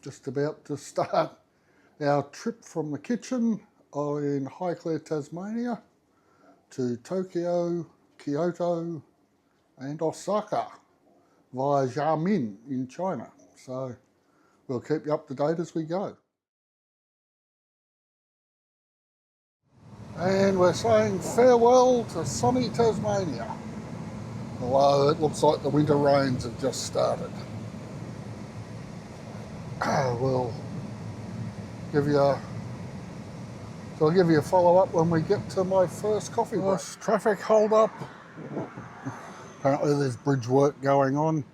just about to start our trip from the kitchen in Highclere, Tasmania to Tokyo, Kyoto and Osaka via Xiamen in China. So we'll keep you up to date as we go. And we're saying farewell to sunny Tasmania, although it looks like the winter rains have just started. We'll give you I'll give you a follow-up when we get to my first coffee break. Traffic hold-up. Apparently there's bridge work going on,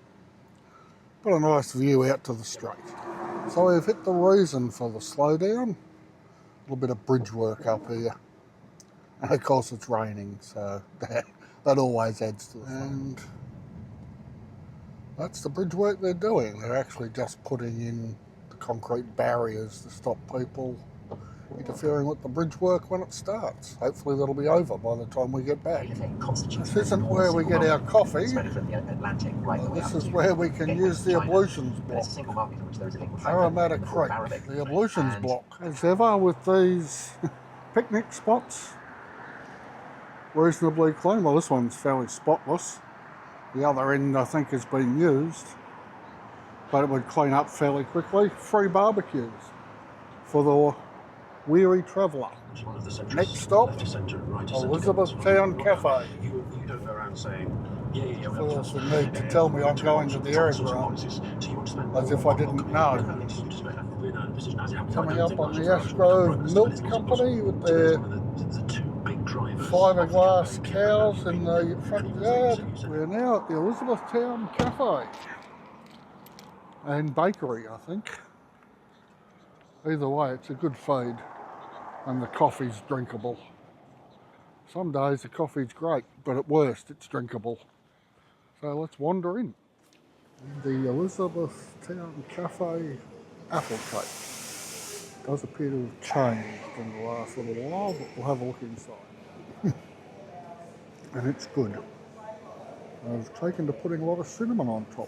but a nice view out to the strait. So we've hit the reason for the slowdown. A little bit of bridge work up here. And of course it's raining, so that always adds to the fun. And that's the bridge work they're doing. They're actually just putting in the concrete barriers to stop people interfering with the bridge work when it starts. Hopefully that'll be over by the time we get back. This isn't where we get our coffee. This is where we can use the ablutions block. Parramatta Creek, the ablutions block. As ever with these picnic spots, reasonably clean. Well, this one's fairly spotless. The other end I think has been used, but it would clean up fairly quickly. Free barbecues for the weary traveller. Next stop, Elizabethtown Cafe. Feels the need to tell me I'm going to the aerodrome, as if I didn't know. Coming up on the Ashgrove Milk Company with their fiberglass cows in the front yard. We're now at the Elizabethtown Cafe and bakery, I think. Either way, it's a good feed and the coffee's drinkable. Some days the coffee's great, but at worst it's drinkable. So let's wander in. The Elizabethtown Cafe apple cake does appear to have changed in the last little while, but we'll have a look inside. And it's good. I've taken to putting a lot of cinnamon on top,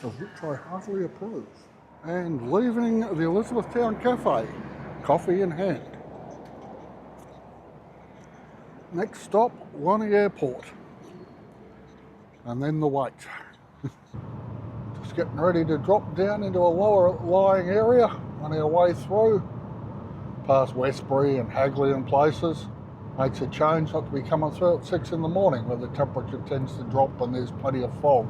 of which I heartily approve. And leaving the Elizabethtown Cafe, coffee in hand. Next stop, Wani Airport. And then the wait. Just getting ready to drop down into a lower lying area on our way through, past Westbury and Hagley and places. Makes a change not to be coming through at 6 in the morning where the temperature tends to drop and there's plenty of fog.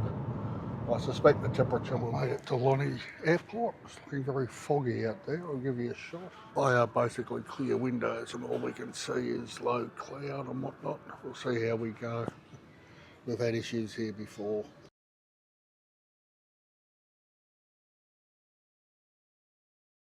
I suspect the temperature will make it to Wani Airport. It's looking very foggy out there. I'll give you a shot. They are basically clear windows and all we can see is low cloud and whatnot. We'll see how we go. We've had issues here before.